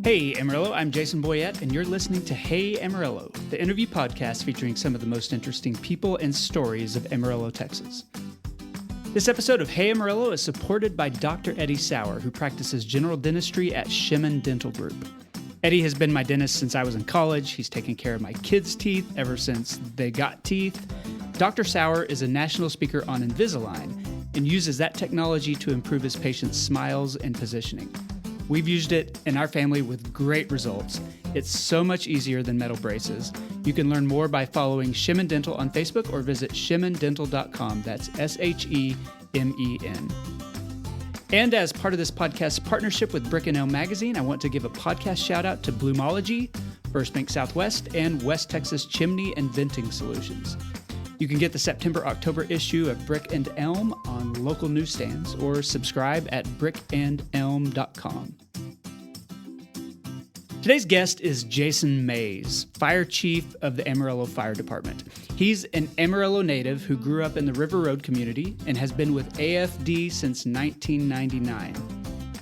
Hey Amarillo, I'm Jason Boyette, and you're listening to Hey Amarillo, the interview podcast featuring some of the most interesting people and stories of Amarillo, Texas. This episode of Hey Amarillo is supported by Dr. Eddie Sauer, who practices general dentistry at Shemin Dental Group. Eddie has been my dentist since I was in college. He's taken care of my kids' teeth ever since they got teeth. Dr. Sauer is a national speaker on Invisalign and uses that technology to improve his patients' smiles and positioning. We've used it in our family with great results. It's so much easier than metal braces. You can learn more by following Shemin Dental on Facebook or visit shemindental.com. That's SHEMEN. And as part of this podcast's partnership with Brick & Elm Magazine, I want to give a podcast shout out to Bloomology, First Bank Southwest, and West Texas Chimney and Venting Solutions. You can get the September-October issue of Brick & Elm on local newsstands or subscribe at brickandelm.com. Today's guest is Jason Mays, Fire Chief of the Amarillo Fire Department. He's an Amarillo native who grew up in the River Road community and has been with AFD since 1999.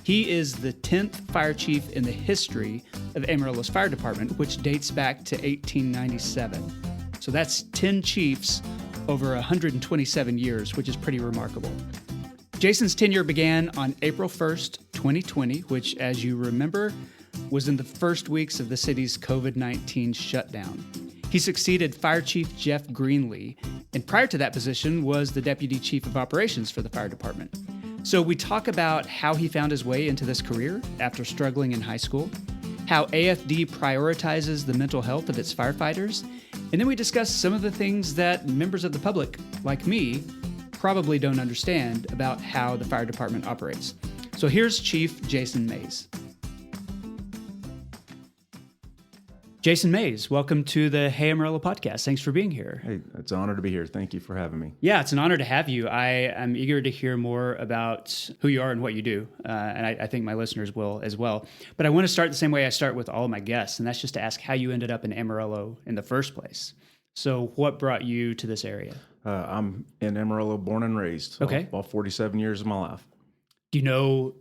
He is the 10th fire chief in the history of Amarillo's fire department, which dates back to 1897. So that's 10 chiefs over 127 years, which is pretty remarkable. Jason's tenure began on April 1st, 2020, which, as you remember, was in the first weeks of the city's COVID-19 shutdown. He succeeded Fire Chief Jeff Greenlee, and prior to that position was the Deputy Chief of Operations for the fire department. So we talk about how he found his way into this career after struggling in high school, how AFD prioritizes the mental health of its firefighters, and then we discuss some of the things that members of the public, like me, probably don't understand about how the fire department operates. So here's Chief Jason Mays. Jason Mays, welcome to the Hey Amarillo podcast. Thanks for being here. Hey, it's an honor to be here. Thank you for having me. Yeah, it's an honor to have you. I am eager to hear more about who you are and what you do, and I think my listeners will as well. But I want to start the same way I start with all of my guests, and that's just to ask how you ended up in Amarillo in the first place. So what brought you to this area? I'm in Amarillo, born and raised. Okay. All 47 years of my life. Do you know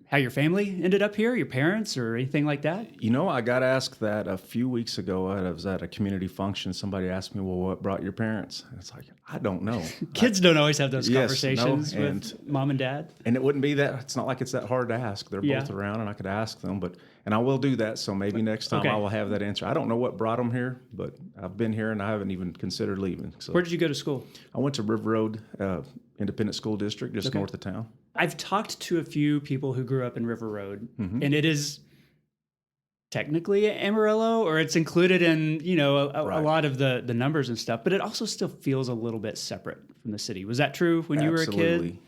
how your family ended up here, your parents or anything like that? You know, I got asked that a few weeks ago. I was at a community function. Somebody asked me, well, what brought your parents? And it's like, I don't know. Kids don't always have those Yes, conversations no, with mom and dad. And it wouldn't be that. It's not like it's that hard to ask. They're both around and I could ask them. And I will do that. So maybe next time I will have that answer. I don't know what brought them here, but I've been here and I haven't even considered leaving. So Where did you go to school? I went to River Road Independent School District, just north of town. I've talked to a few people who grew up in River Road, and it is technically Amarillo, or it's included in, a lot of the numbers and stuff, but it also still feels a little bit separate from the city. Was that true when you were a kid?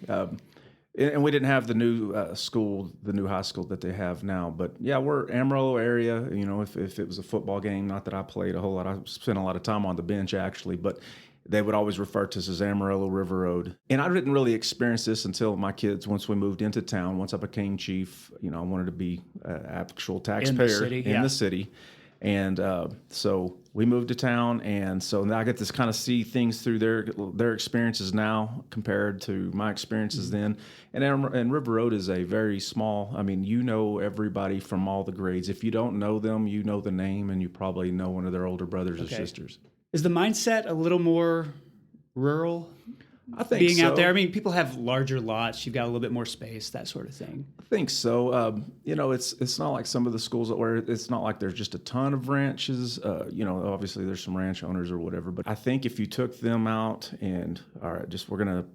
And we didn't have the new school, the new high school that they have now. But yeah, we're Amarillo area. You know, if it was a football game, not that I played a whole lot. I spent a lot of time on the bench actually, but they would always refer to us as Amarillo River Road. And I didn't really experience this until my kids, once we moved into town, once I became chief, I wanted to be an actual taxpayer in the city. And so we moved to town. And so now I get to kind of see things through their experiences now compared to my experiences then. And River Road is a very small, everybody from all the grades. If you don't know them, you know the name and you probably know one of their older brothers or sisters. Is the mindset a little more rural? I think being so. out there, people have larger lots. You've got a little bit more space, that sort of thing. I think so. It's not like some of the schools where it's not like there's just a ton of ranches. Obviously there's some ranch owners or whatever. But I think if you took them out and we're gonna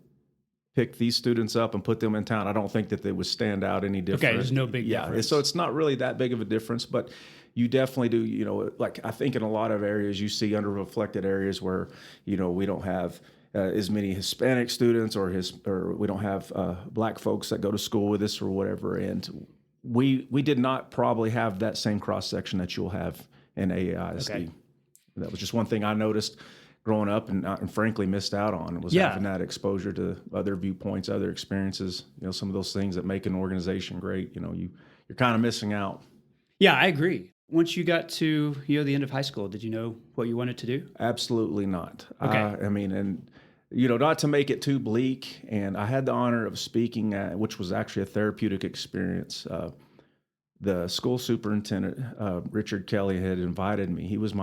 pick these students up and put them in town, I don't think that they would stand out any different. Okay, there's no big difference. So it's not really that big of a difference, but you definitely do, like I think in a lot of areas you see under-reflected areas where, we don't have as many Hispanic students or we don't have black folks that go to school with us or whatever. And we did not probably have that same cross-section that you'll have in AAISD. Okay. That was just one thing I noticed growing up and frankly missed out on was having that exposure to other viewpoints, other experiences, some of those things that make an organization great, you're kind of missing out. Yeah, I agree. Once you got to the end of high school, did you know what you wanted to do? Absolutely not. Okay. Not to make it too bleak, and I had the honor of speaking at, which was actually a therapeutic experience. the school superintendent, Richard Kelly, had invited me. He was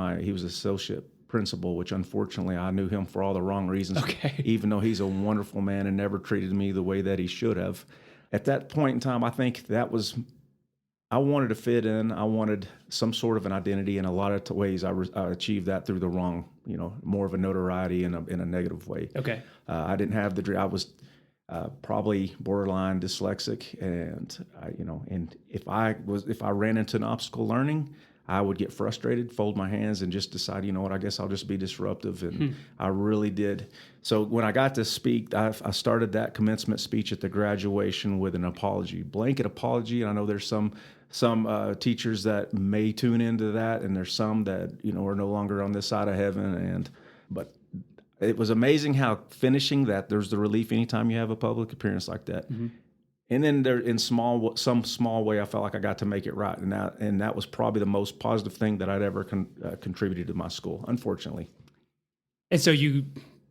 associate principal, which unfortunately I knew him for all the wrong reasons, Okay. even though he's a wonderful man and never treated me the way that he should have. At that point in time, I think I wanted to fit in. I wanted some sort of an identity. In a lot of ways, I achieved that through the wrong, more of a notoriety in a negative way. Okay. I didn't have I was probably borderline dyslexic, and and if I ran into an obstacle learning, I would get frustrated, fold my hands, and just decide, I guess I'll just be disruptive. And I really did. So when I got to speak, I started that commencement speech at the graduation with an apology, blanket apology. And I know there's some teachers that may tune into that, and there's some that are no longer on this side of heaven. But it was amazing how finishing that, there's the relief anytime you have a public appearance like that. Mm-hmm. And then there, in some small way, I felt like I got to make it right, and that was probably the most positive thing that I'd ever contributed to my school, unfortunately. And so you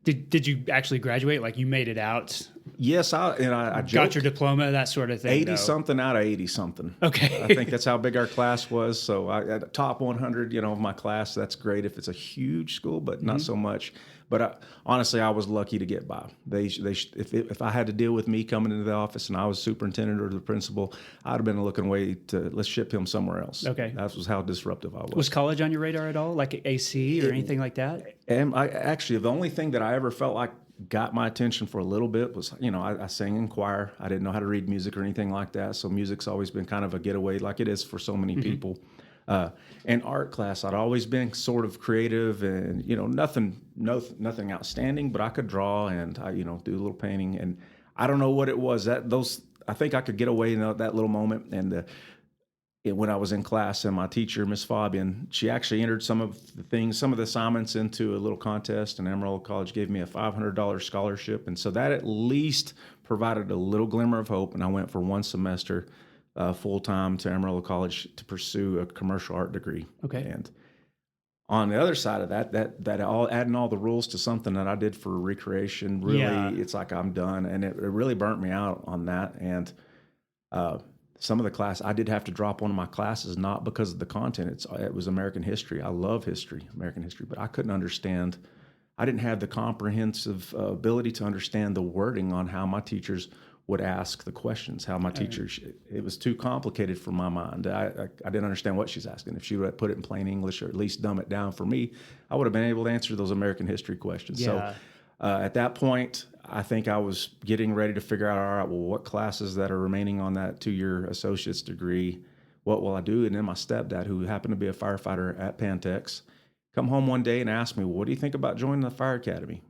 did you actually graduate? Like, you made it out? Yes, I got your diploma, that sort of thing. 80-something out of 80-something. Okay. I think that's how big our class was. So at the top 100, of my class, that's great if it's a huge school, but not so much. But honestly, I was lucky to get by. If I had to deal with me coming into the office and I was superintendent or the principal, I'd have been looking way to let's ship him somewhere else. Okay. That was how disruptive I was. Was college on your radar at all, like AC or anything like that? And the only thing that I ever felt like got my attention for a little bit was, I sang in choir. I didn't know how to read music or anything like that. So music's always been kind of a getaway, like it is for so many people. And art class, I'd always been sort of creative and, nothing outstanding, but I could draw and I, do a little painting. And I don't know what it was I think I could get away in that little moment. And when I was in class, and my teacher, Miss Fabian, she actually entered some of the assignments into a little contest, and Amarillo College gave me a $500 scholarship. And so that at least provided a little glimmer of hope. And I went for one semester full-time to Amarillo College to pursue a commercial art degree. Okay. And on the other side of that all adding all the rules to something that I did for recreation, really, It's like I'm done. And it really burnt me out on that. And some of the class, I did have to drop one of my classes, not because of the content. It was American history. I love American history, but I couldn't understand. I didn't have the comprehensive ability to understand the wording on how my teachers would ask the questions, it was too complicated for my mind. I didn't understand what she's asking. If she would have put it in plain English or at least dumb it down for me, I would have been able to answer those American history questions. Yeah. So at that point, I think I was getting ready to figure out, all right, well, what classes that are remaining on that 2-year associate's degree, what will I do? And then my stepdad, who happened to be a firefighter at Pantex, come home one day and asked me, what do you think about joining the fire academy?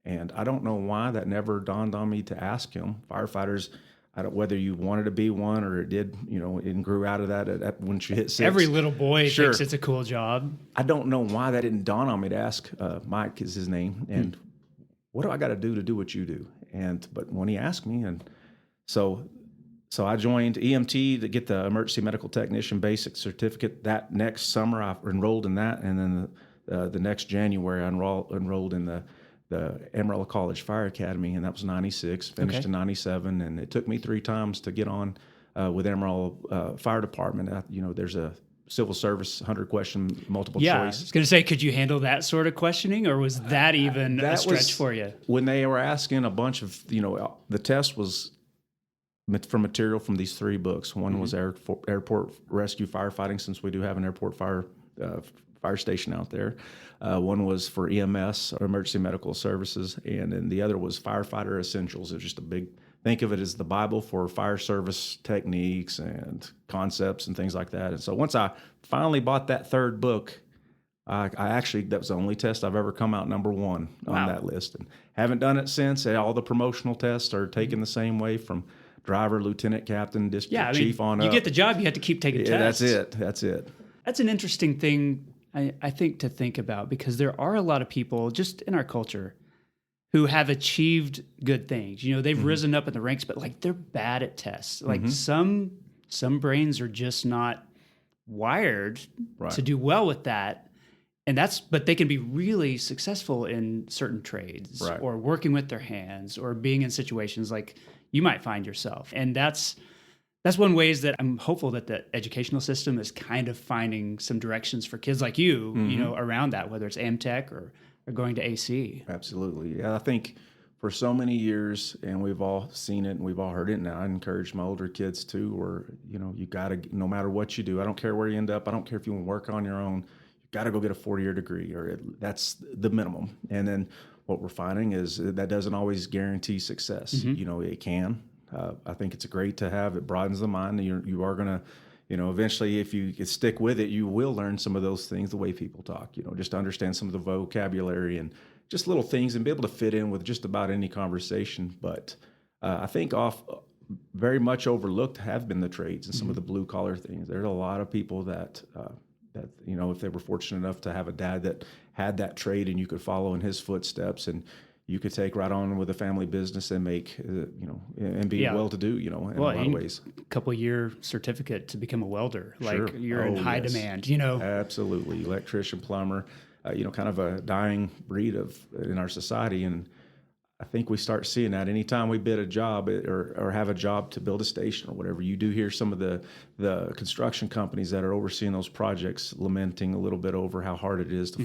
And I don't know why that never dawned on me to ask him. Firefighters, whether you wanted to be one or it did, it grew out of that when you hit 6. Every little boy thinks it's a cool job. I don't know why that didn't dawn on me to ask. Mike is his name. And what do I got to do what you do? But when he asked me, and so I joined EMT to get the emergency medical technician basic certificate. That next summer, I enrolled in that. And then the next January, I enrolled in the Amarillo College Fire Academy, and that was 96, finished in 97. And it took me 3 times to get on with Amarillo Fire Department. There's a civil service 100-question multiple choice. Yeah, I was going to say, could you handle that sort of questioning, or was that even a stretch for you? When they were asking a bunch of, the test was for material from these 3 books. One was airport rescue firefighting, since we do have an airport fire station out there. One was for EMS, or emergency medical services, and then the other was firefighter essentials. It was just think of it as the Bible for fire service techniques and concepts and things like that. And so once I finally bought that 3rd book, I actually, that was the only test I've ever come out number 1 on that list, and haven't done it since. All the promotional tests are taken the same way, from driver, lieutenant, captain, district chief on up. You get the job, you have to keep taking tests. That's it. That's an interesting thing, I think, to think about, because there are a lot of people just in our culture who have achieved good things. They've risen up in the ranks, but they're bad at tests. Some brains are just not wired to do well with that. But they can be really successful in certain trades, or working with their hands, or being in situations like you might find yourself. And that's That's one ways that I'm hopeful that the educational system is kind of finding some directions for kids like you, around that, whether it's AmTech or going to AC. Absolutely. Yeah, I think for so many years, and we've all seen it and we've all heard it now, I encourage my older kids too, or, you got to, no matter what you do, I don't care where you end up, I don't care if you want to work on your own, you got to go get a 4-year degree, that's the minimum. And then what we're finding is that doesn't always guarantee success. It can. I think it's great to have. It broadens the mind. You are going to, eventually, if you stick with it, you will learn some of those things, the way people talk, just to understand some of the vocabulary and just little things and be able to fit in with just about any conversation. But I think very much overlooked have been the trades and some of the blue collar things. There's a lot of people that if they were fortunate enough to have a dad that had that trade and you could follow in his footsteps and you could take right on with a family business and make, and be well-to-do, in a lot of ways. A couple-year certificate to become a welder, like you're in high demand, Absolutely, electrician, plumber, kind of a dying breed in our society, and I think we start seeing that anytime we bid a job or have a job to build a station or whatever. You do hear some of the construction companies that are overseeing those projects lamenting a little bit over how hard it is to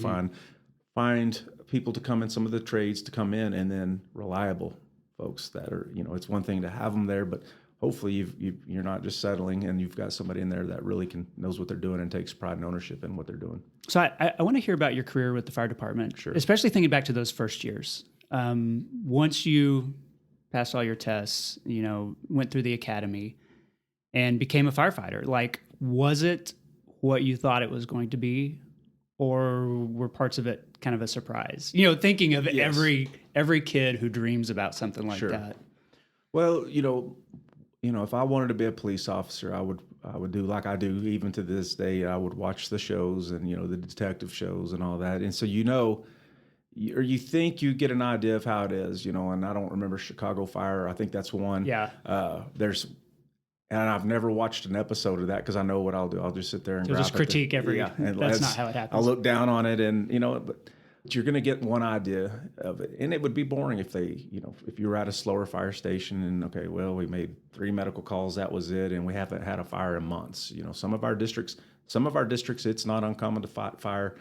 find people to come in, some of the trades to come in, and then reliable folks that are, it's one thing to have them there, but hopefully you're not just settling and you've got somebody in there that really knows what they're doing and takes pride and ownership in what they're doing. So I want to hear about your career with the fire department, especially thinking back to those first years. Once you passed all your tests, went through the academy and became a firefighter, like, was it what you thought it was going to be? Or were parts of it kind of a surprise? Thinking of every kid who dreams about something like that. Well, if I wanted to be a police officer, I would do like I do even to this day. I would watch the shows and the detective shows and all that. And so or you think you get an idea of how it is, And I don't remember Chicago Fire. I think that's one. Yeah. And I've never watched an episode of that because I know what I'll do. I'll just sit there and just critique and that's not how it happens. I'll look down on it and, but you're going to get one idea of it. And it would be boring if if you were at a slower fire station and, okay, well, we made 3 medical calls, that was it. And we haven't had a fire in months. Some of our districts, it's not uncommon to fight fire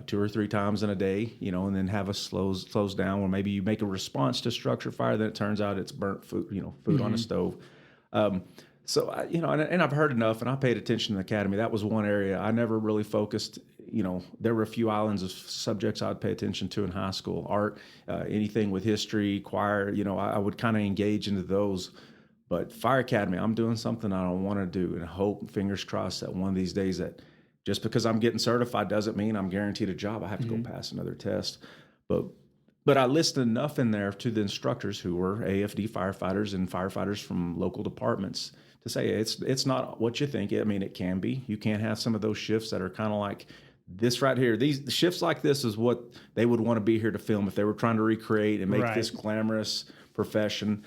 2 or 3 times in a day, and then have us slows down, or maybe you make a response to structure fire. Then it turns out it's burnt food, food on the stove. So, and I've heard enough, and I paid attention to the academy. That was one area I never really focused. There were a few islands of subjects I'd pay attention to in high school, art, anything with history, choir. I would kind of engage into those. But fire academy, I'm doing something I don't want to do, and hope, fingers crossed, that one of these days that just because I'm getting certified doesn't mean I'm guaranteed a job. I have to go pass another test. But I listed enough in there to the instructors who were AFD firefighters and firefighters from local departments to say it's not what you think. I mean, it can be. You can have some of those shifts that are kind of like this right here. These shifts like this is what they would want to be here to film if they were trying to recreate and make this glamorous profession.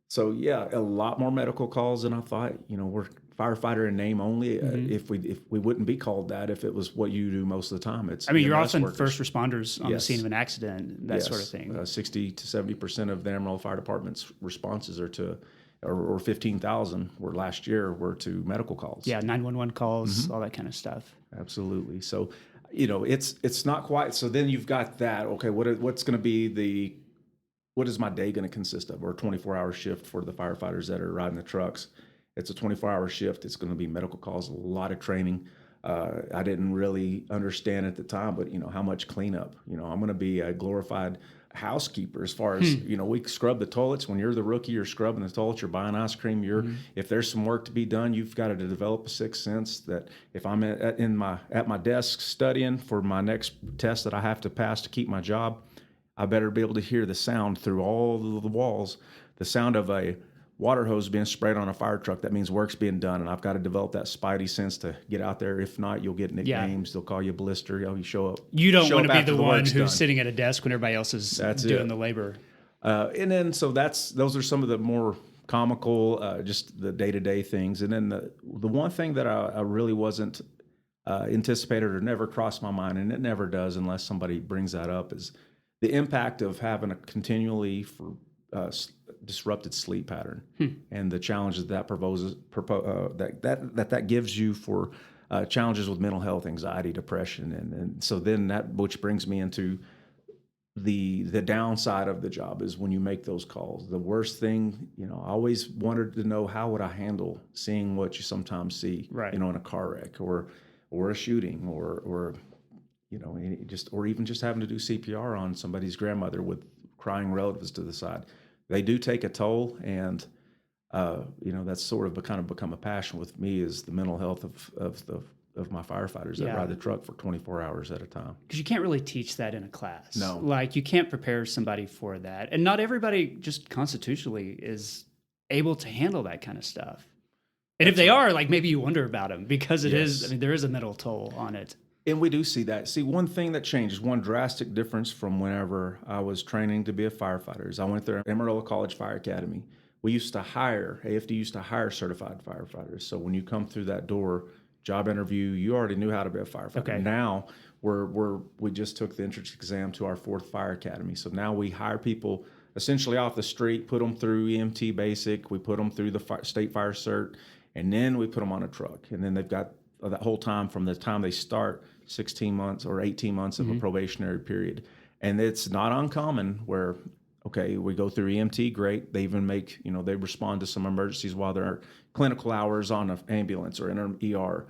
So yeah, a lot more medical calls than I thought. We're firefighter in name only. If we wouldn't be called that if it was what you do most of the time. You're often workers. First responders on the scene of an accident, that sort of thing. 60 to 70% of the Amarillo Fire Department's responses are to, or 15,000 were last year were to medical calls. Yeah, 911 calls, all that kind of stuff. Absolutely. So, it's not quite. So then you've got that. Okay, what's going to be what is my day going to consist of, or a 24-hour shift for the firefighters that are riding the trucks? It's a 24-hour shift. It's going to be medical calls, a lot of training. I didn't really understand at the time, but how much cleanup. I'm going to be a glorified housekeeper as far as we scrub the toilets. When you're the rookie, you're scrubbing the toilets, you're buying ice cream. If there's some work to be done, you've got to develop a sixth sense that if I'm at my desk studying for my next test that I have to pass to keep my job, I better be able to hear the sound through all the walls, the sound of a water hose being sprayed on a fire truck. That means work's being done, and I've got to develop that spidey sense to get out there. If not, you'll get nicknames. They'll call you Blister. You show up. You don't want to be the one who's sitting at a desk when everybody else is doing the labor. And then so those are some of the more comical, just the day-to-day things. And then the one thing that I really wasn't anticipated or never crossed my mind, and it never does unless somebody brings that up, is the impact of having a continually for disrupted sleep pattern, and the challenges that that gives you for challenges with mental health, anxiety, depression, and so then that, which brings me into the downside of the job, is when you make those calls. The worst thing, I always wanted to know, how would I handle seeing what you sometimes see, Right. in a car wreck or a shooting or or even just having to do CPR on somebody's grandmother with crying relatives to the side. They do take a toll, and that's sort of become a passion with me, is the mental health of my firefighters that ride the truck for 24 hours at a time. Because you can't really teach that in a class. No. Like, you can't prepare somebody for that. And not everybody just constitutionally is able to handle that kind of stuff. And if they are, like, maybe you wonder about them, because it is, there is a mental toll on it. And we do see that. See, one thing that changes, one drastic difference from whenever I was training to be a firefighter, is I went there at Amarillo College Fire Academy. We used to hire, AFD used to hire certified firefighters. So when you come through that door, job interview, you already knew how to be a firefighter. Okay. Now we just took the entrance exam to our 4th Fire Academy. So now we hire people essentially off the street, put them through EMT basic, we put them through the state fire cert, and then we put them on a truck. And then they've got that whole time from the time they start, 16 months or 18 months of a probationary period. And it's not uncommon where, okay, we go through EMT, great. They even make, they respond to some emergencies while they're clinical hours on an ambulance or in an ER.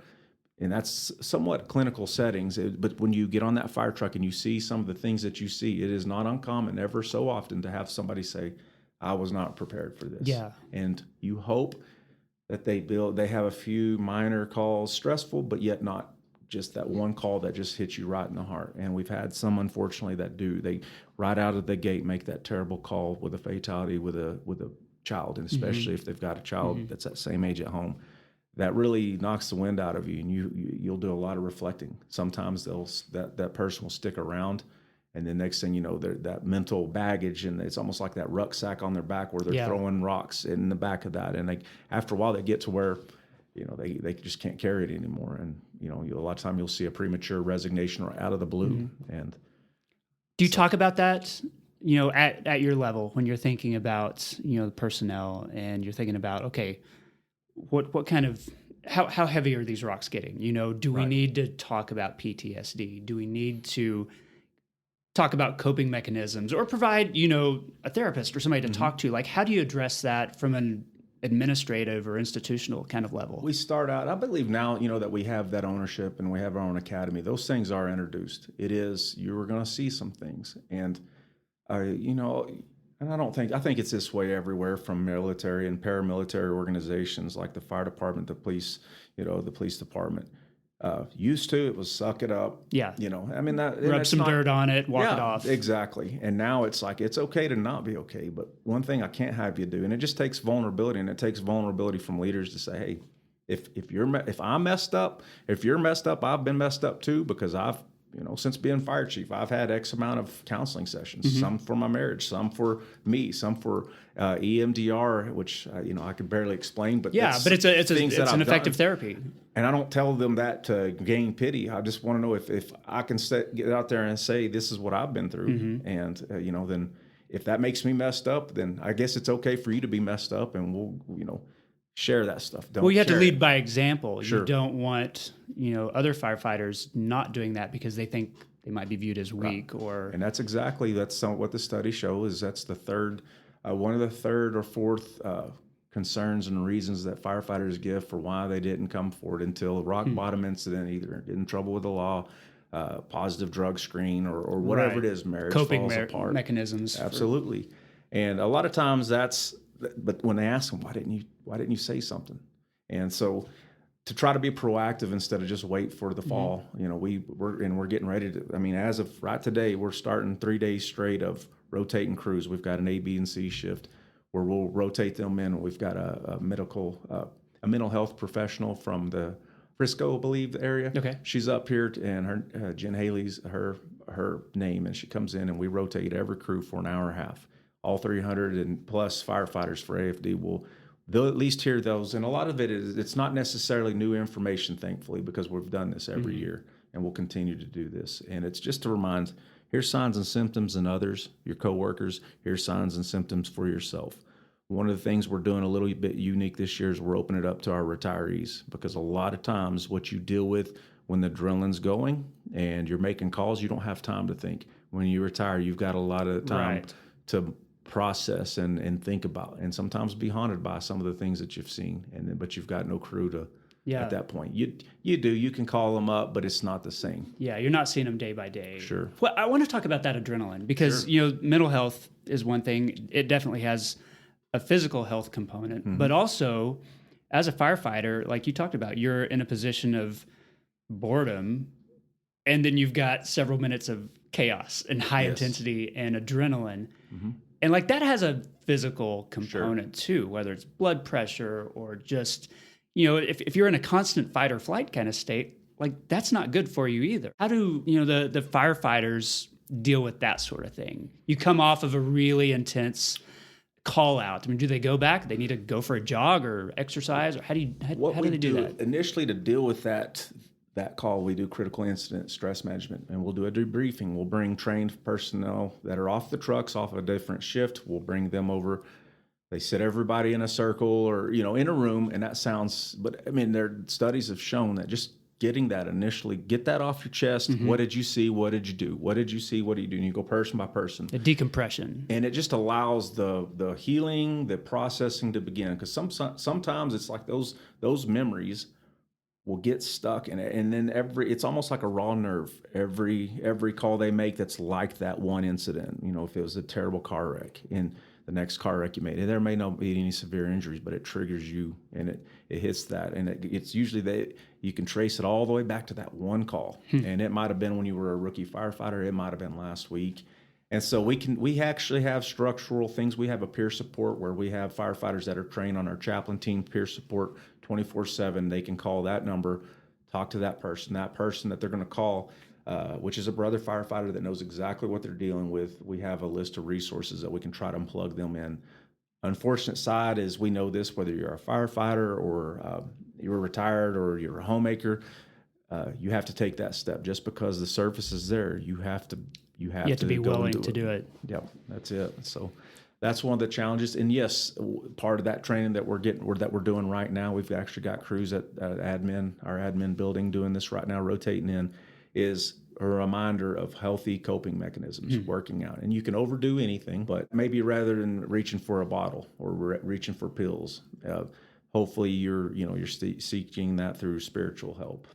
And that's somewhat clinical settings. But when you get on that fire truck and you see some of the things that you see, it is not uncommon ever so often to have somebody say, I was not prepared for this. Yeah. And you hope that they have a few minor calls, stressful, but yet not just that one call that just hits you right in the heart. And we've had some, unfortunately, that do. They right out of the gate make that terrible call with a fatality with a child, and especially if they've got a child that's that same age at home. That really knocks the wind out of you, and you'll do a lot of reflecting. Sometimes that person will stick around, and then next thing you know, that mental baggage, and it's almost like that rucksack on their back where they're throwing rocks in the back of that. And after a while, they get to where they just can't carry it anymore. And a lot of time you'll see a premature resignation or out of the blue. And do you talk about that? At your level, when you're thinking about the personnel, and you're thinking about, okay, what kind of how heavy are these rocks getting? Do we need to talk about PTSD? Do we need to talk about coping mechanisms, or provide, a therapist or somebody to talk to? Like, how do you address that from an administrative or institutional kind of level? We start out, I believe now, that we have that ownership and we have our own academy. Those things are introduced. It is, you are going to see some things. And, and I think it's this way everywhere, from military and paramilitary organizations like the fire department, the police, the police department. Used to, it was suck it up. Yeah. Rub some dirt on it, walk it off. Exactly. And now it's like, it's okay to not be okay. But one thing I can't have you do, and it just takes vulnerability, and it takes vulnerability from leaders to say, hey, if I'm messed up, if you're messed up, I've been messed up too, because I've, since being fire chief, I've had X amount of counseling sessions, some for my marriage, some for me, some for EMDR, which, I can barely explain, but but it's an effective therapy. And I don't tell them that to gain pity. I just want to know if I can get out there and say, this is what I've been through. And, then if that makes me messed up, then I guess it's okay for you to be messed up, and we'll, share that stuff. You have to lead by example. Sure. You don't want, other firefighters not doing that because they think they might be viewed as weak. And that's what the studies show, is that's the third, one of the third or fourth concerns and reasons that firefighters give for why they didn't come forward until a rock bottom incident, either get in trouble with the law, positive drug screen, or whatever it is, marriage coping falls apart. mechanisms. Absolutely. And a lot of times but when they ask them, why didn't you say something? And so to try to be proactive instead of just wait for the fall, we're getting ready to, as of right today, we're starting 3 days straight of rotating crews. We've got an A, B, and C shift where we'll rotate them in. We've got a mental health professional from the Frisco, I believe, area. Okay. She's up here, and her Jen Haley's her name, and she comes in, and we rotate every crew for an hour and a half. All 300 and plus firefighters for AFD they'll at least hear those. And a lot of it's not necessarily new information, thankfully, because we've done this every year, and we'll continue to do this. And it's just to remind, Here's signs and symptoms in others, your coworkers. Here's signs and symptoms for yourself. One of the things we're doing a little bit unique this year is we're opening it up to our retirees, because a lot of times what you deal with when the adrenaline's going and you're making calls, you don't have time to think. When you retire, you've got a lot of time Right. to process and think about, and sometimes be haunted by some of the things that you've seen. But you've got no crew to Yeah. at that point. You can call them up, but it's not the same. Yeah, you're not seeing them day by day. Sure. Well, I want to talk about that adrenaline because, you know, mental health is one thing. It definitely has a physical health component, but also as a firefighter, like you talked about, you're in a position of boredom, and then you've got several minutes of chaos and high Yes. intensity and adrenaline. And like that has a physical component too, whether it's blood pressure or just, you know, if you're in a constant fight or flight kind of state, like that's not good for you either. How do, you know, the firefighters deal with that sort of thing? You come off of a really intense call out. I mean, do they go back? They need to go for a jog or exercise, or how do they do that? Initially, to deal with that call, we do critical incident stress management, and we'll do a debriefing. We'll bring trained personnel that are off the trucks, off a different shift. We'll bring them over. They sit everybody in a circle or, you know, in a room, and that sounds, but I mean, their studies have shown that just getting that initially, get that off your chest. What did you see? What did you do? What did you see? What do you do? And you go person by person. The decompression. And it just allows the healing, the processing to begin. Because sometimes it's like those memories will get stuck, and then it's almost like a raw nerve. Every call they make that's like that one incident. You know, if it was a terrible car wreck and the next car wreck you made, and there may not be any severe injuries, but it triggers you and it hits that, and it's usually you can trace it all the way back to that one call, and it might have been when you were a rookie firefighter, it might have been last week. And so we actually have structural things. We have a peer support where we have firefighters that are trained on our chaplain team, peer support 24/7. They can call that number, talk to that person that they're going to call, which is a brother firefighter that knows exactly what they're dealing with. We have a list of resources that we can try to plug them in. Unfortunate side is we know this, whether you're a firefighter or you're retired or you're a homemaker, you have to take that step. Just because the service is there, you have to be willing to do it. Yep, that's it. So that's one of the challenges. And yes, part of that training that we're doing right now, we've actually got crews at our admin building doing this right now, rotating in, is a reminder of healthy coping mechanisms, working out. And you can overdo anything, but maybe rather than reaching for a bottle or reaching for pills, hopefully you're seeking that through spiritual help,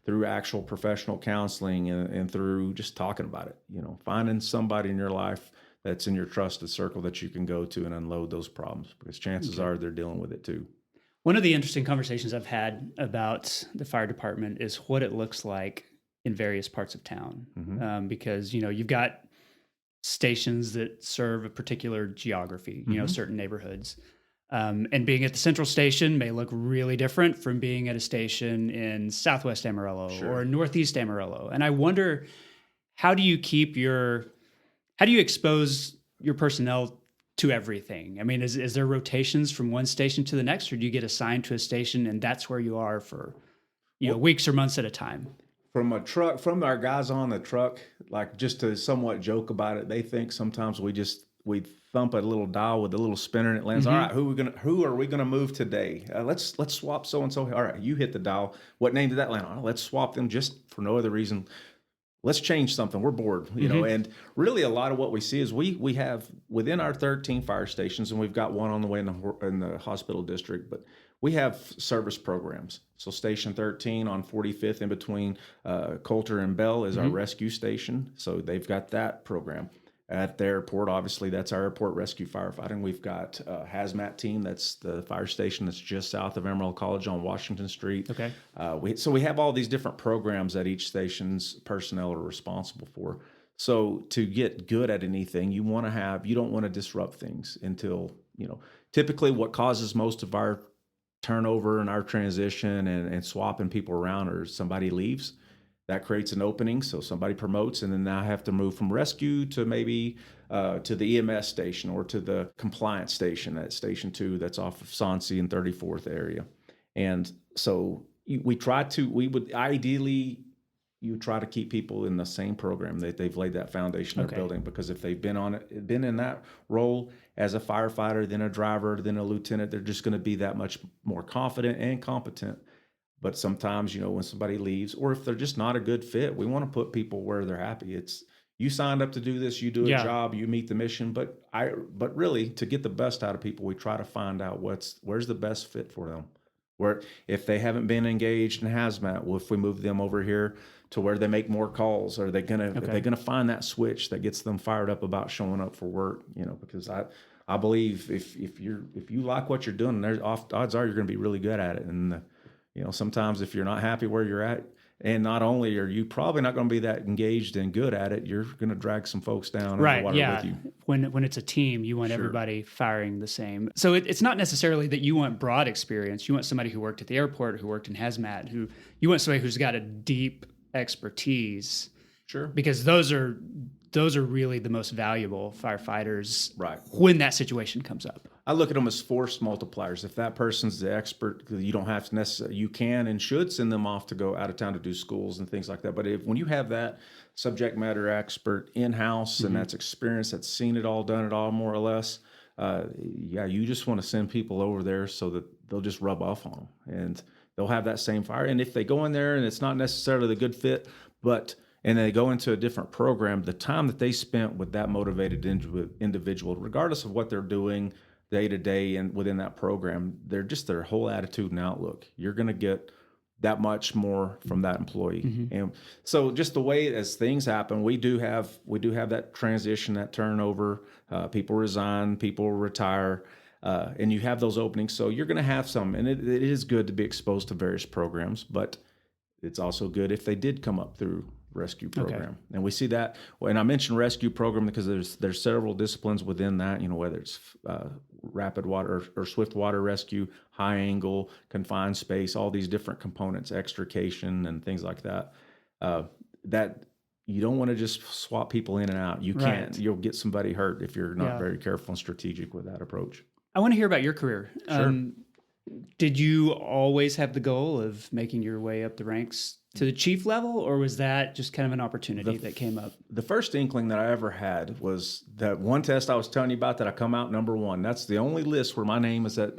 through actual professional counseling, and through just talking about it. You know, finding somebody in your life that's in your trusted circle that you can go to and unload those problems, because chances are they're dealing with it too. One of the interesting conversations I've had about the fire department is what it looks like in various parts of town, because, you know, you've got stations that serve a particular geography, you know, certain neighborhoods. And being at the central station may look really different from being at a station in Southwest Amarillo or Northeast Amarillo. And I wonder, how do you expose your personnel to everything? I mean, is there rotations from one station to the next, or do you get assigned to a station and that's where you are for, weeks or months at a time? From our guys on the truck, like, just to somewhat joke about it, they think sometimes we thump a little dial with a little spinner and it lands. All right, who are we gonna move today? Let's swap so and so. All right, you hit the dial. What name did that land on? Let's swap them just for no other reason. Let's change something. We're bored, you know. And really, a lot of what we see is we have within our 13 fire stations, and we've got one on the way in the hospital district, but we have service programs. So Station 13 on 45th in between Coulter and Bell is our rescue station. So they've got that program. At the airport, obviously, that's our airport rescue firefighting. We've got a hazmat team. That's the fire station that's just south of Amarillo College on Washington Street. Okay. So we have all these different programs that each station's personnel are responsible for. So to get good at anything, you don't want to disrupt things until, typically what causes most of our turnover and our transition and swapping people around, or somebody leaves. That creates an opening, so somebody promotes, and then now I have to move from rescue to maybe to the EMS station or to the compliance station at Station 2 that's off of Soncy and 34th area. And so we would ideally you try to keep people in the same program that they've laid that foundation they're Okay. building, because if they've been in that role as a firefighter, then a driver, then a lieutenant, they're just going to be that much more confident and competent. But sometimes, when somebody leaves, or if they're just not a good fit, we want to put people where they're happy. It's, you signed up to do this, you do a Yeah. job, you meet the mission. But really, to get the best out of people, we try to find out where's the best fit for them. Where if they haven't been engaged in hazmat, well, if we move them over here to where they make more calls, are they gonna find that switch that gets them fired up about showing up for work? Because I believe if you like what you're doing, odds are you're going to be really good at it. And sometimes if you're not happy where you're at, and not only are you probably not going to be that engaged and good at it, you're going to drag some folks down in the water with you. When it's a team, you want everybody firing the same. So it's not necessarily that you want broad experience. You want somebody who worked at the airport, who worked in hazmat, you want somebody who's got a deep expertise. Sure. Because those are really the most valuable firefighters, right, when that situation comes up. I look at them as force multipliers. If that person's the expert, you don't have to necessarily, you can and should send them off to go out of town to do schools and things like that. But when you have that subject matter expert in-house and that's experience, that's seen it all, done it all, more or less, you just want to send people over there so that they'll just rub off on them and they'll have that same fire. And if they go in there and it's not necessarily the good fit, and they go into a different program, the time that they spent with that motivated individual, regardless of what they're doing day to day and within that program, their whole attitude and outlook, you're going to get that much more from that employee. And so just the way as things happen, we do have that transition, that turnover, people resign, people retire, and you have those openings. So you're going to have some, and it is good to be exposed to various programs, but it's also good if they did come up through rescue program. Okay. And we see that, and I mentioned rescue program because there's several disciplines within that, whether it's rapid water or swift water rescue, high angle, confined space, all these different components, extrication and things like that, that you don't want to just swap people in and out. You can't. You'll get somebody hurt if you're not very careful and strategic with that approach. I want to hear about your career. Sure. Did you always have the goal of making your way up the ranks to the chief level, or was that just kind of an opportunity that came up? The first inkling that I ever had was that one test I was telling you about that I come out number one. That's the only list where my name is at.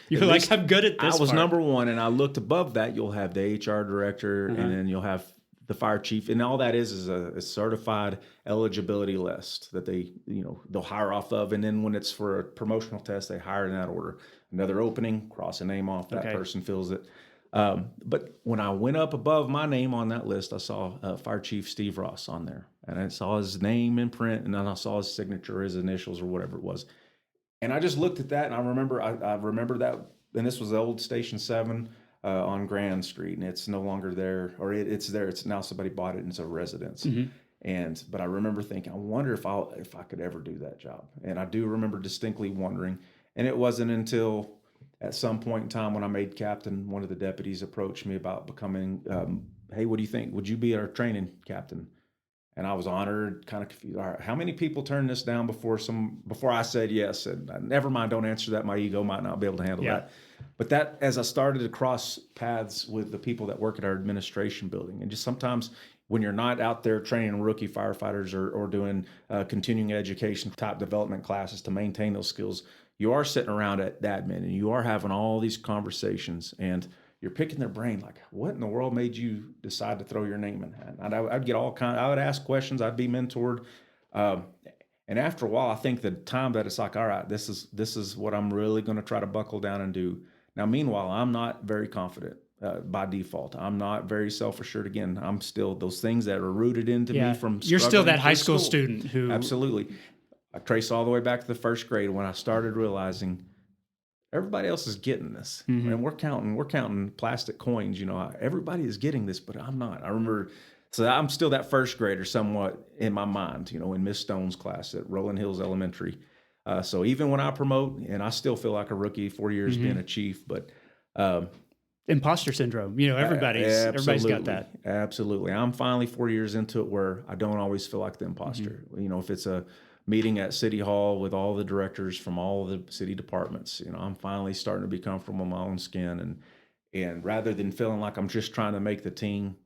You're at like, I'm good at this. I was number one, and I looked above that. You'll have the HR director, and then you'll have the fire chief, and all that is a certified eligibility list that they'll hire off of. And then when it's for a promotional test, they hire in that order. Another opening, cross a name off, that person fills it. But when I went up above my name on that list, I saw Fire Chief Steve Ross on there, and I saw his name in print, and then I saw his signature, his initials, or whatever it was. And I just looked at that, and I remember that, and this was the old Station 7 on Grand Street, and it's no longer there, or it's there. It's now somebody bought it, and it's a residence. But I remember thinking, I wonder if I could ever do that job. And I do remember distinctly wondering. And it wasn't until at some point in time when I made captain, one of the deputies approached me about becoming, hey, what do you think? Would you be our training captain? And I was honored, kind of confused. All right, how many people turned this down before I said yes? And never mind, don't answer that. My ego might not be able to handle that. But that, as I started to cross paths with the people that work at our administration building, and just sometimes when you're not out there training rookie firefighters or doing continuing education type development classes to maintain those skills, you are sitting around at admin and you are having all these conversations and you're picking their brain, like, what in the world made you decide to throw your name in that? And I'd get I would ask questions, I'd be mentored. And after a while, I think the time that it's like, all right, this is what I'm really going to try to buckle down and do. Now, meanwhile, I'm not very confident by default. I'm not very self-assured. Again, I'm still those things that are rooted into me from You're still that high school student who... Absolutely. I trace all the way back to the first grade when I started realizing everybody else is getting this. And we're counting plastic coins. Everybody is getting this, but I'm not. I remember, so I'm still that first grader somewhat in my mind, in Miss Stone's class at Rolling Hills Elementary. So even when I promote, and I still feel like a rookie, 4 years being a chief, but imposter syndrome, everybody's got that. Absolutely. I'm finally 4 years into it where I don't always feel like the imposter. If it's a meeting at City Hall with all the directors from all the city departments, I'm finally starting to be comfortable in my own skin, and rather than feeling like I'm just trying to make the team,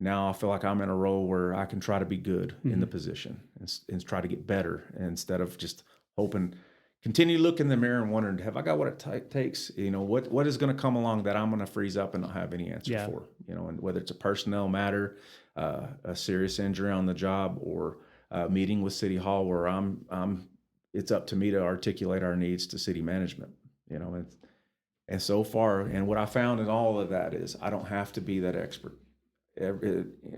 Now I feel like I'm in a role where I can try to be good in the position and try to get better instead of just hoping, continue to look in the mirror and wondering, have I got what it takes? You know, what is going to come along that I'm going to freeze up and not have any answer Yeah. for? You know, and whether it's a personnel matter, a serious injury on the job, or a meeting with City Hall where it's up to me to articulate our needs to city management. You know, and so far, and what I found in all of that is I don't have to be that expert.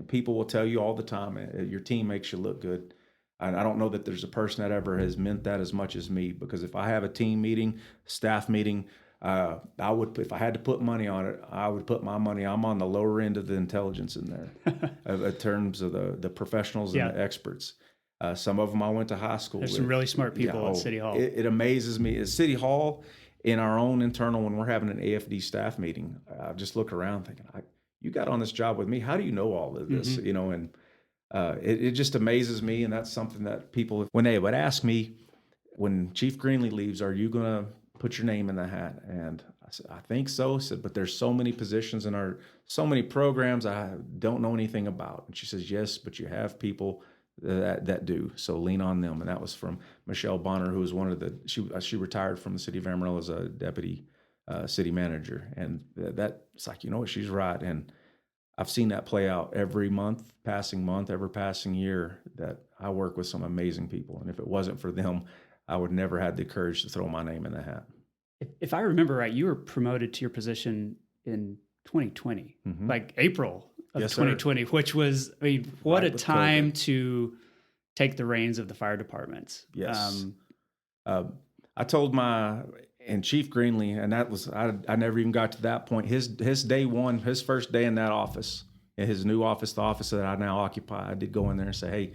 People will tell you all the time, your team makes you look good. And I don't know that there's a person that ever has meant that as much as me, because if I have a team meeting, staff meeting, I would, if I had to put money on it, I would put my money. I'm on the lower end of the intelligence in there, in terms of the professionals and the experts. Some of them I went to high school There's with. some really smart people at City Hall. It amazes me. At City Hall, in our own internal, when we're having an AFD staff meeting, I just look around thinking, you got on this job with me. How do you know all of this? You know, and it just amazes me. And that's something that people, when they would ask me, when Chief Greenlee leaves, are you going to put your name in the hat? And I said, I think so. I said, but there's so many positions in so many programs I don't know anything about. And she says, yes, but you have people that do. So lean on them. And that was from Michelle Bonner, who was one of she retired from the city of Amarillo as a deputy city manager. And it's like, you know what, she's right. And I've seen that play out every month, every passing year, that I work with some amazing people. And if it wasn't for them, I would never had the courage to throw my name in the hat. If I remember right, you were promoted to your position in 2020, like April of 2020, which was, I mean, what right, a time COVID. To take the reins of the fire department. Yes. I told and Chief Greenlee, and that was, I never even got to that point. His day one, his first day in that office, in his new office, the office that I now occupy, I did go in there and say, hey,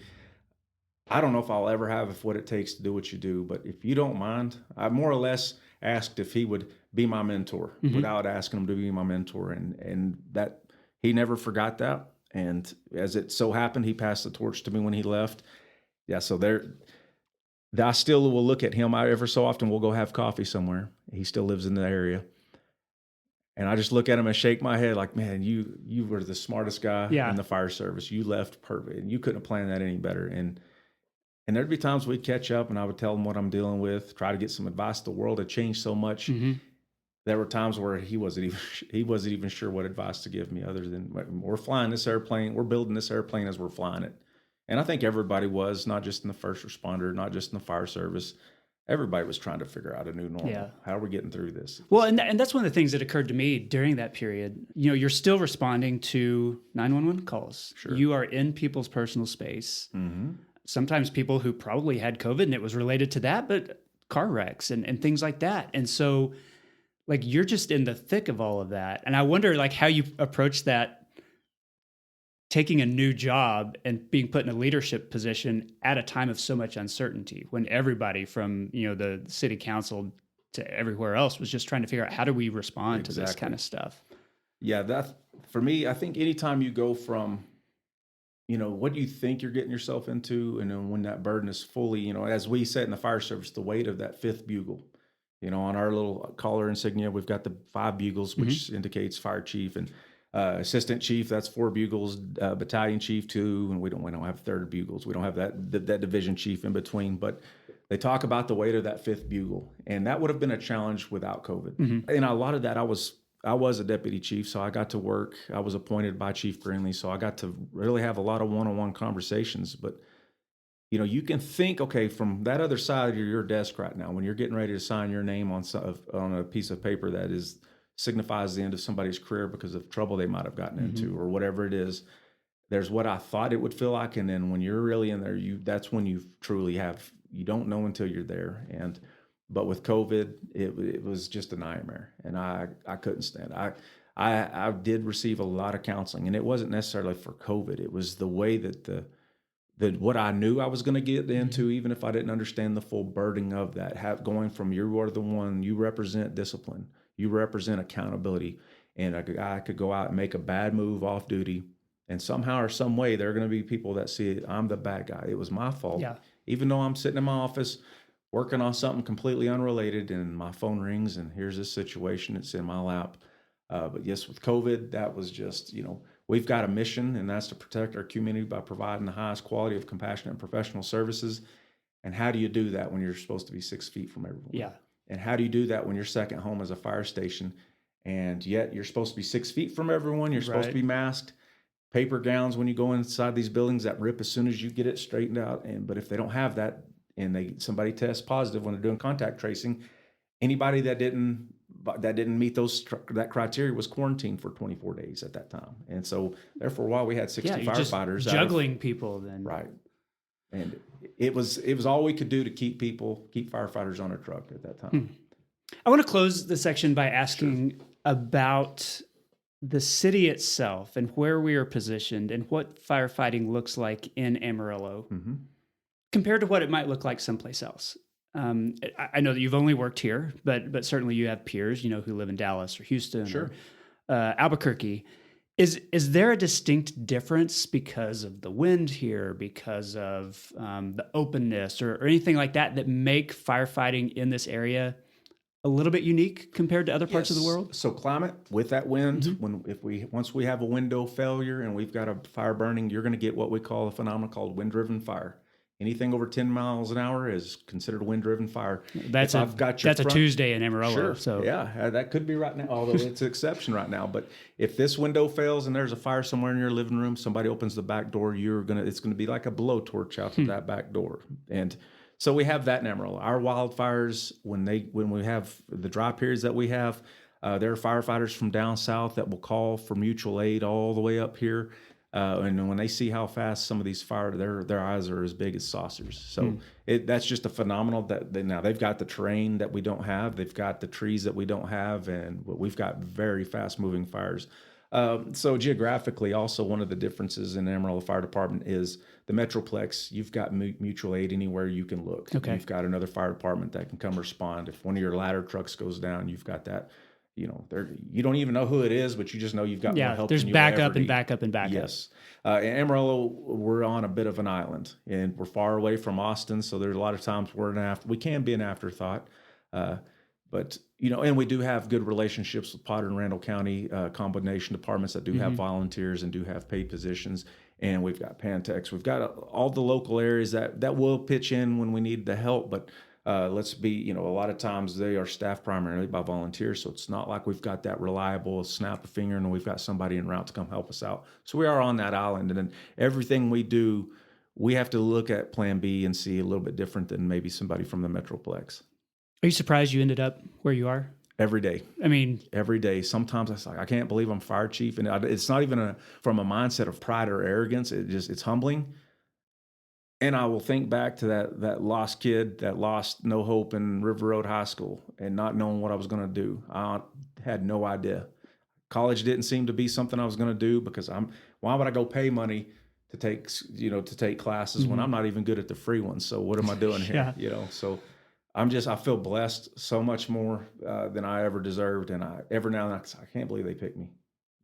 I don't know if I'll ever have what it takes to do what you do, but if you don't mind, I more or less asked if he would be my mentor without asking him to be my mentor. And that he never forgot that. And as it so happened, he passed the torch to me when he left. Yeah. So I still will look at him. Ever so often we'll go have coffee somewhere. He still lives in the area. And I just look at him and shake my head like, man, you were the smartest guy in the fire service. You left perfect. And you couldn't have planned that any better. And there'd be times we'd catch up and I would tell him what I'm dealing with, try to get some advice. The world had changed so much. There were times where he wasn't even sure what advice to give me, other than, we're flying this airplane, we're building this airplane as we're flying it. And I think everybody was, not just in the first responder, not just in the fire service. Everybody was trying to figure out a new normal. Yeah. How are we getting through this? Well, and that's one of the things that occurred to me during that period. You know, you're still responding to 911 calls. Sure. You are in people's personal space. Sometimes people who probably had COVID and it was related to that, but car wrecks and things like that. And so, like, you're just in the thick of all of that. And I wonder, like, how you approach that, taking a new job and being put in a leadership position at a time of so much uncertainty, when everybody from, you know, the city council to everywhere else was just trying to figure out, how do we respond to this kind of stuff? Yeah, that, for me, I think anytime you go from, you know, what you think you're getting yourself into, and then when that burden is fully, you know, as we said in the fire service, the weight of that fifth bugle, you know, on our little collar insignia, we've got the 5 bugles, which indicates fire chief, and assistant chief, that's 4 bugles, battalion chief 2, and we don't have third bugles. We don't have that division chief in between, but they talk about the weight of that 5th bugle, and that would have been a challenge without COVID. And a lot of that, I was a deputy chief, so I got to work. I was appointed by Chief Greenlee, so I got to really have a lot of one-on-one conversations. But, you know, you can think, okay, from that other side of your desk right now, when you're getting ready to sign your name on a piece of paper that signifies the end of somebody's career because of trouble they might have gotten into, or whatever it is, there's what I thought it would feel like. And then when you're really in there, that's when you truly you don't know until you're there. But with COVID, it was just a nightmare, and I couldn't stand it. I did receive a lot of counseling, and it wasn't necessarily for COVID. It was the way that what I knew I was going to get into, even if I didn't understand the full burden of that, going from, you are the one, you represent discipline, you represent accountability, and a guy could go out and make a bad move off duty, and somehow or some way there are going to be people that see it, I'm the bad guy. It was my fault. Yeah. Even though I'm sitting in my office working on something completely unrelated, and my phone rings and here's this situation, it's in my lap. But yes, with COVID, that was just, you know, we've got a mission, and that's to protect our community by providing the highest quality of compassionate and professional services. And how do you do that when you're supposed to be 6 feet from everyone? Yeah. And how do you do that when your second home is a fire station, and yet you're supposed to be 6 feet from everyone? You're supposed to be masked, paper gowns when you go inside these buildings that rip as soon as you get it straightened out. But if they don't have that, and somebody tests positive when they're doing contact tracing, anybody that didn't meet that criteria was quarantined for 24 days at that time. And so therefore, while we had 60 firefighters just juggling people then. Right. And it was all we could do to keep firefighters on a truck at that time. I want to close the section by asking about the city itself and where we are positioned and what firefighting looks like in Amarillo compared to what it might look like someplace else. I know that you've only worked here, but certainly you have peers, who live in Dallas or Houston or Albuquerque. Is there a distinct difference because of the wind here, because of the openness or anything like that make firefighting in this area a little bit unique compared to other parts of the world? So climate with that wind, once we have a window failure and we've got a fire burning, you're going to get what we call a phenomenon called wind-driven fire. Anything over 10 miles an hour is considered a wind-driven fire. That's a Tuesday in Amarillo. Sure. So yeah, that could be right now, although it's an exception right now. But if this window fails and there's a fire somewhere in your living room, somebody opens the back door, it's going to be like a blowtorch out to that back door. And so we have that in Amarillo. Our wildfires, when we have the dry periods that we have, there are firefighters from down south that will call for mutual aid all the way up here. And when they see how fast some of these fire, their eyes are as big as saucers. So that's just a phenomenal that now they've got the terrain that we don't have. They've got the trees that we don't have, and we've got very fast moving fires. So geographically, also one of the differences in the Amarillo Fire Department is the Metroplex. You've got mutual aid anywhere you can look. Okay. You've got another fire department that can come respond. If one of your ladder trucks goes down, you've got that. You don't even know who it is, but you just know you've got more help. There's than backup and backup and backup. Yes. In Amarillo, we're on a bit of an island, and we're far away from Austin, so there's a lot of times we can be an afterthought. But and we do have good relationships with Potter and Randall County combination departments that do have volunteers and do have paid positions, and we've got Pantex. We've got all the local areas that will pitch in when we need the help, but. Let's be, a lot of times they are staffed primarily by volunteers, so it's not like we've got that reliable snap a finger and we've got somebody en route to come help us out. So we are on that island, and then everything we do, we have to look at Plan B and see a little bit different than maybe somebody from the Metroplex. Are you surprised you ended up where you are? Every day. I mean, every day. Sometimes it's like, I can't believe I'm fire chief, and it's not even from a mindset of pride or arrogance. It's humbling. And I will think back to that lost kid that lost no hope in River Road High School and not knowing what I was going to do. I had no idea. College didn't seem to be something I was going to do because why would I go pay money to take classes when I'm not even good at the free ones? So what am I doing here? So I feel blessed so much more than I ever deserved. And every now and then I can't believe they picked me.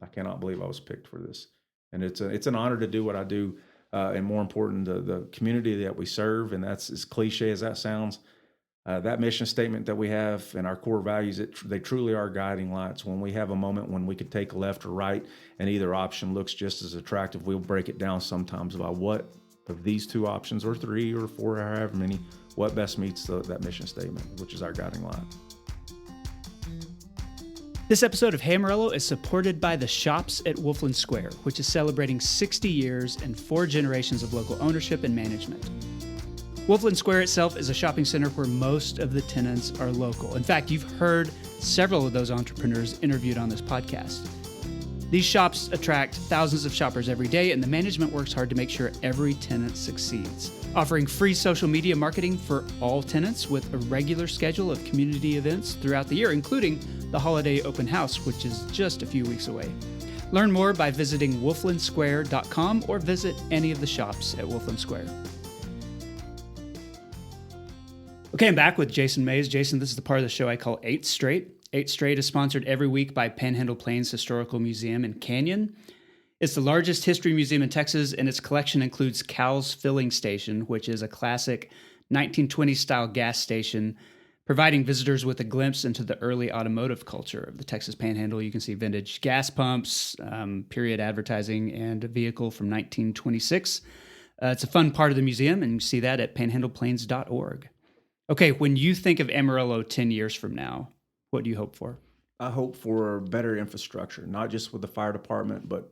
I cannot believe I was picked for this. And it's an honor to do what I do. And more important, the community that we serve, and that's as cliche as that sounds. That mission statement that we have and our core values, they truly are guiding lights. When we have a moment when we could take a left or right, and either option looks just as attractive, we'll break it down sometimes about what of these two options, or three or four, or however many, what best meets that mission statement, which is our guiding light. This episode of Hey Amarillo is supported by the Shops at Wolfland Square, which is celebrating 60 years and 4 generations of local ownership and management. Wolfland Square itself is a shopping center where most of the tenants are local. In fact, you've heard several of those entrepreneurs interviewed on this podcast. These shops attract thousands of shoppers every day, and the management works hard to make sure every tenant succeeds, offering free social media marketing for all tenants with a regular schedule of community events throughout the year, including the Holiday Open House, which is just a few weeks away. Learn more by visiting wolflandsquare.com or visit any of the shops at Wolfland Square. Okay, I'm back with Jason Mays. Jason, this is the part of the show I call 8 Straight. 8 Straight is sponsored every week by Panhandle Plains Historical Museum in Canyon. It's the largest history museum in Texas, and its collection includes Cal's Filling Station, which is a classic 1920s-style gas station providing visitors with a glimpse into the early automotive culture of the Texas Panhandle. You can see vintage gas pumps, period advertising, and a vehicle from 1926. It's a fun part of the museum, and you see that at panhandleplains.org. Okay, when you think of Amarillo 10 years from now, what do you hope for? I hope for better infrastructure, not just with the fire department, but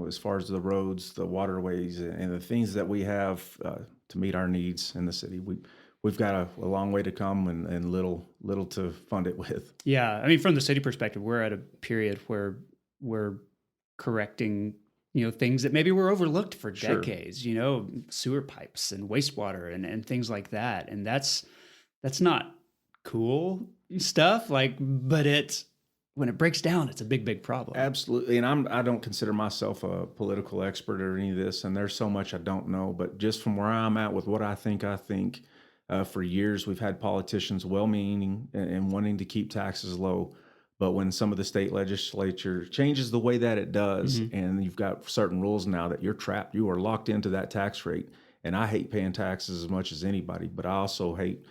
as far as the roads, the waterways, and the things that we have to meet our needs in the city. We've got a long way to come and little to fund it with. Yeah, I mean, from the city perspective, we're at a period where we're correcting things that maybe were overlooked for decades. Sure. Sewer pipes and wastewater and things like that, and that's not cool stuff. But when it breaks down, it's a big problem. Absolutely. And I don't consider myself a political expert or any of this, and there's so much I don't know. But just from where I'm at with what I think, for years we've had politicians well-meaning and wanting to keep taxes low. But when some of the state legislature changes the way that it does, and you've got certain rules now that you're trapped, you are locked into that tax rate. And I hate paying taxes as much as anybody, but I also hate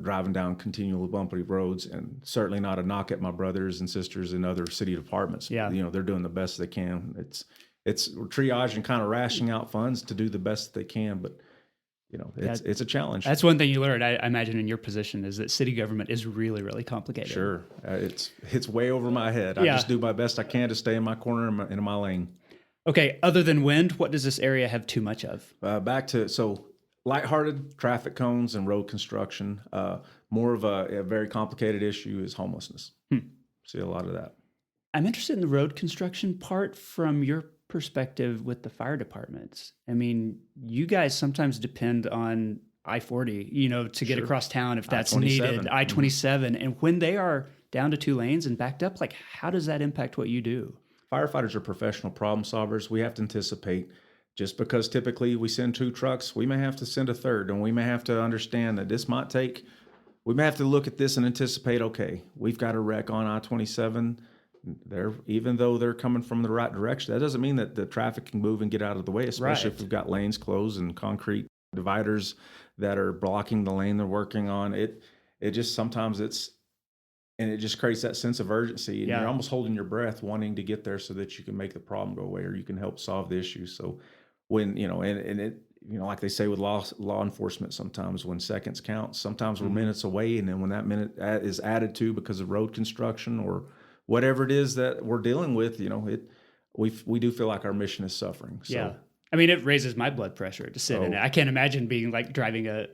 driving down continually bumpy roads, and certainly not a knock at my brothers and sisters in other city departments. Yeah. They're doing the best they can. It's triage and kind of rationing out funds to do the best they can, but it's a challenge. That's one thing you learned, I imagine, in your position, is that city government is really, really complicated. Sure. It's way over my head. I just do my best I can to stay in my corner and in my lane. Okay. Other than wind, what does this area have too much of? Lighthearted traffic cones and road construction. More of a very complicated issue is homelessness. See a lot of that. I'm interested in the road construction part from your perspective with the fire departments. I mean, you guys sometimes depend on I-40, to get across town if that's needed, I-27. And when they are down to 2 lanes and backed up, how does that impact what you do? Firefighters are professional problem solvers. We have to anticipate. Just because typically we send 2 trucks, we may have to send a third, and we may have to understand that we may have to look at this and anticipate, okay, we've got a wreck on I-27. Even though they're coming from the right direction, that doesn't mean that the traffic can move and get out of the way, especially if we've got lanes closed and concrete dividers that are blocking the lane they're working on. It just sometimes it just creates that sense of urgency, and you're almost holding your breath wanting to get there so that you can make the problem go away or you can help solve the issue. So when, like they say with law enforcement, sometimes when seconds count, sometimes we're minutes away. And then when that minute is added to because of road construction or whatever it is that we're dealing with, we do feel like our mission is suffering. So, yeah. I mean, it raises my blood pressure to sit in it. I can't imagine being driving an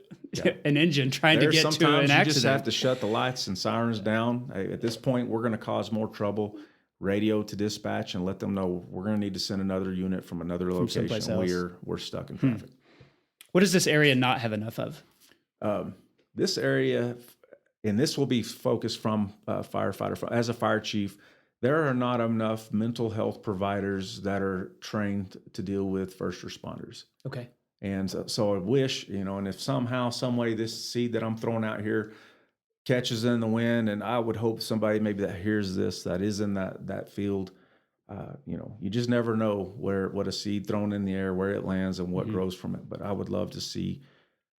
engine trying to get to an accident. You just have to shut the lights and sirens down. At this point, we're going to cause more trouble. Radio to dispatch and let them know we're going to need to send another unit from another location. We're stuck in traffic. What does this area not have enough of? This area, and this will be focused from firefighter. As a fire chief, there are not enough mental health providers that are trained to deal with first responders. Okay. And so I wish, and if somehow, some way this seed that I'm throwing out here catches in the wind, and I would hope somebody maybe that hears this, that is in that field, you just never know what a seed thrown in the air, where it lands and what grows from it. But I would love to see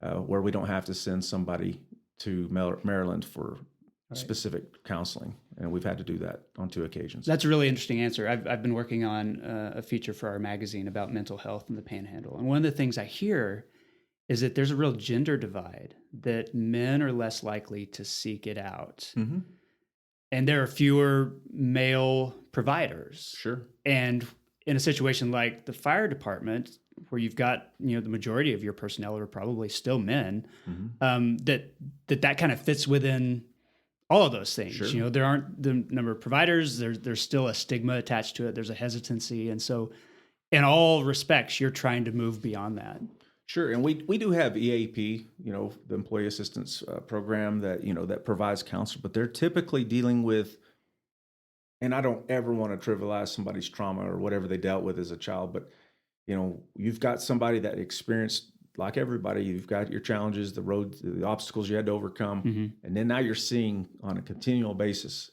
where we don't have to send somebody to Maryland for specific counseling. And we've had to do that on 2 occasions. That's a really interesting answer. I've been working on a feature for our magazine about mental health in the Panhandle. And one of the things I hear is that there's a real gender divide, that men are less likely to seek it out. Mm-hmm. And there are fewer male providers. Sure. And in a situation like the fire department, where you've got, the majority of your personnel are probably still men, that kind of fits within all of those things. Sure. There aren't the number of providers, there's still a stigma attached to it. There's a hesitancy. And so in all respects, you're trying to move beyond that. Sure, and we do have EAP, the Employee Assistance Program that that provides counsel, but they're typically dealing with, and I don't ever want to trivialize somebody's trauma or whatever they dealt with as a child, but you've got somebody that experienced, like everybody, you've got your challenges, the obstacles you had to overcome, and then now you're seeing on a continual basis,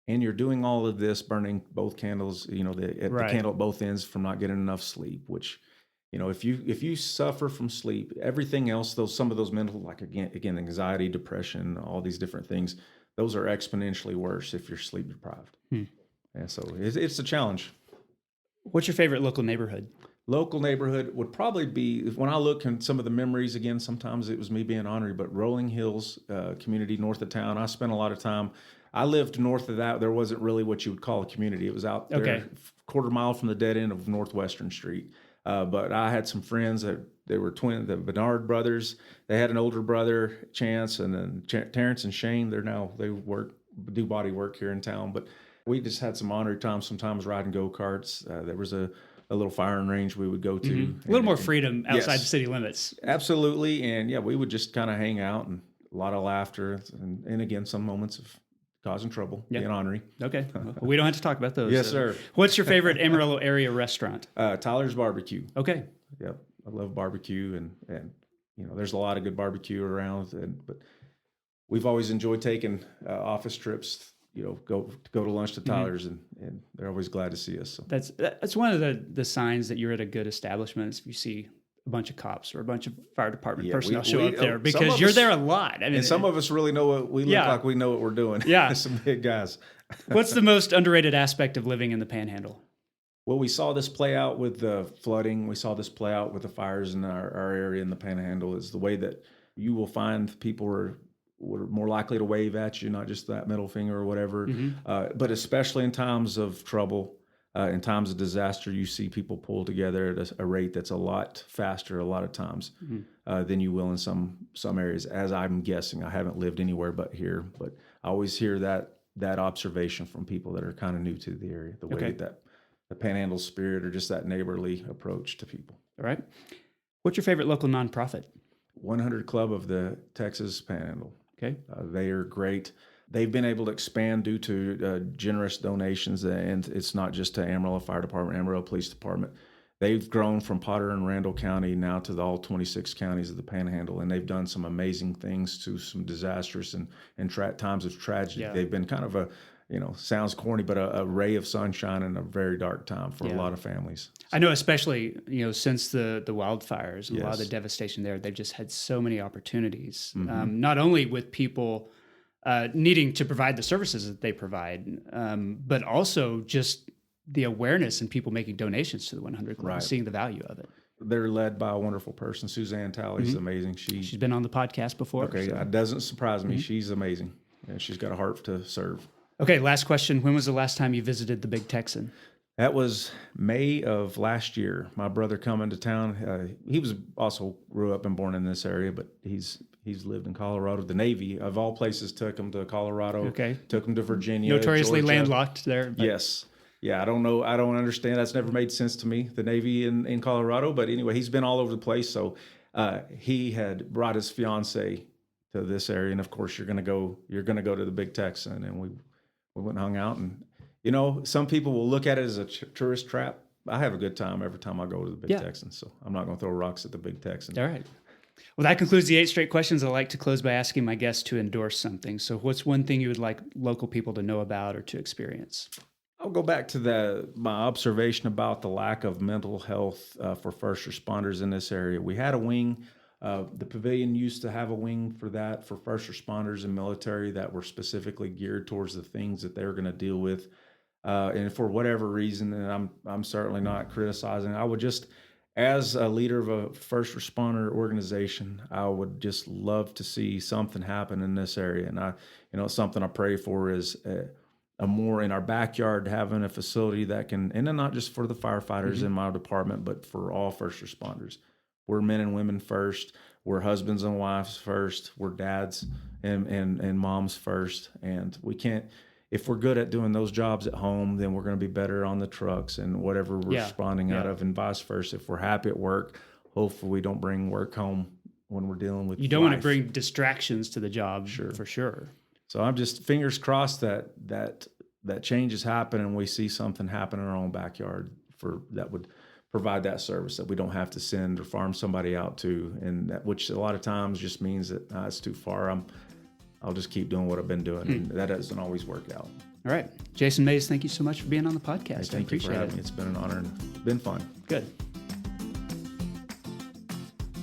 and you're doing all of this, burning both candles, the candle at both ends from not getting enough sleep, which if you suffer from sleep, everything else, some of those mental, like again, anxiety, depression, all these different things, those are exponentially worse if you're sleep deprived. And so it's a challenge. What's your favorite local neighborhood? Local neighborhood would probably be, when I look in some of the memories, again, sometimes it was me being ornery, but Rolling Hills community north of town. I spent a lot of time. I lived north of that. There wasn't really what you would call a community. It was out there, quarter mile from the dead end of Northwestern Street. But I had some friends that they were the Bernard brothers. They had an older brother, Chance, and then Terrence and Shane. They do body work here in town. But we just had some honored times, sometimes riding go-karts. There was a little firing range we would go to. A little more freedom outside the city limits. Absolutely. And yeah, we would just kind of hang out, and a lot of laughter. And again, some moments of causing trouble, being ornery. Okay. Well, we don't have to talk about those. Yes, sir. What's your favorite Amarillo area restaurant? Tyler's Barbecue. Okay. Yep. I love barbecue, and there's a lot of good barbecue around, but we've always enjoyed taking office trips, go to lunch to Tyler's, and they're always glad to see us. So. That's one of the signs that you're at a good establishment is if you see a bunch of cops or a bunch of fire department personnel show up there, because you're there a lot. I mean, and some of us really know what we look like. We know what we're doing. Yeah. Some big guys. What's the most underrated aspect of living in the Panhandle? Well, we saw this play out with the flooding. We saw this play out with the fires in our area in the Panhandle, is the way that you will find people were more likely to wave at you, not just that middle finger or whatever, but especially in times of trouble, in times of disaster, you see people pull together at a rate that's a lot faster a lot of times than you will in some areas, as I'm guessing. I haven't lived anywhere but here, but I always hear that observation from people that are kind of new to the area, the way that the Panhandle spirit, or just that neighborly approach to people. All right. What's your favorite local nonprofit? 100 Club of the Texas Panhandle. Okay. They are great. They've been able to expand due to generous donations, and it's not just to Amarillo Fire Department, Amarillo Police Department. They've grown from Potter and Randall County now to all 26 counties of the Panhandle, and they've done some amazing things to some disastrous and times of tragedy. They've been kind of sounds corny, but a ray of sunshine in a very dark time for a lot of families. I know, especially, since the wildfires and a lot of the devastation there, they've just had so many opportunities, not only with people needing to provide the services that they provide, but also just the awareness and people making donations to the 100 Club, and seeing the value of it. They're led by a wonderful person. Suzanne Talley's amazing. She's been on the podcast before. Okay, it doesn't surprise me. She's amazing. And she's got a heart to serve. Okay, last question. When was the last time you visited the Big Texan? That was May of last year. My brother coming to town. He was also grew up and born in this area, but he's lived in Colorado. The Navy, of all places, took him to Colorado. Okay. Took him to Virginia. Notoriously Georgia. landlocked there. But... Yes. Yeah, I don't know. I don't understand. That's never made sense to me, the Navy in Colorado. But anyway, he's been all over the place. So he had brought his fiance to this area. And of course, you're going to go to the Big Texan. And we went and hung out, and some people will look at it as a tourist trap. I have a good time every time I go to the Big Texan, so I'm not going to throw rocks at the Big Texan. All right. Well, that concludes the 8 straight questions. I like to close by asking my guests to endorse something. So what's one thing you would like local people to know about or to experience? I'll go back to my observation about the lack of mental health for first responders in this area. We had a wing. The pavilion used to have a wing for that, for first responders and military, that were specifically geared towards the things that they're going to deal with. And for whatever reason, and I'm certainly not criticizing, I would just, as a leader of a first responder organization, I would just love to see something happen in this area. And something I pray for is a more in our backyard, having a facility that can, and then not just for the firefighters in my department, but for all first responders. We're men and women first. We're husbands and wives first. We're dads and moms first. And we can't, if we're good at doing those jobs at home, then we're going to be better on the trucks and whatever we're responding out of, and vice versa. If we're happy at work, hopefully we don't bring work home when we're dealing with You don't want to bring distractions to the job, for sure. So I'm just fingers crossed that changes happen and we see something happen in our own backyard that would provide that service, that we don't have to send or farm somebody out to, and which a lot of times just means that it's too far. I'll just keep doing what I've been doing, and that doesn't always work out. All right, Jason Mays, thank you so much for being on the podcast. Hey, thank you for having me. It's been an honor and been fun. Good.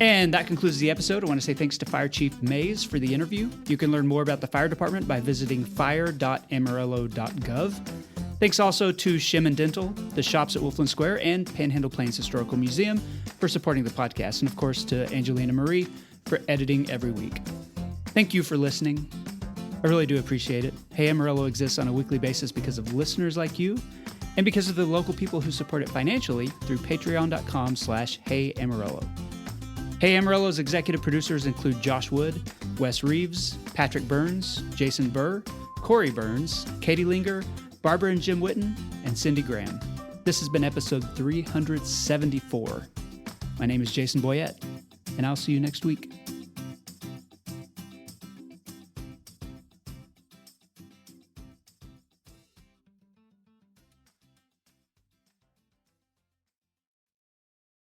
And that concludes the episode. I want to say thanks to Fire Chief Mays for the interview. You can learn more about the fire department by visiting fire.amarillo.gov. Thanks also to Shemin Dental, the shops at Wolfland Square, and Panhandle Plains Historical Museum for supporting the podcast. And of course to Angelina Marie for editing every week. Thank you for listening. I really do appreciate it. Hey Amarillo exists on a weekly basis because of listeners like you and because of the local people who support it financially through patreon.com/HeyAmarillo. Hey Amarillo's executive producers include Josh Wood, Wes Reeves, Patrick Burns, Jason Burr, Corey Burns, Katie Linger, Barbara and Jim Witten, and Cindy Graham. This has been episode 374. My name is Jason Boyette, and I'll see you next week.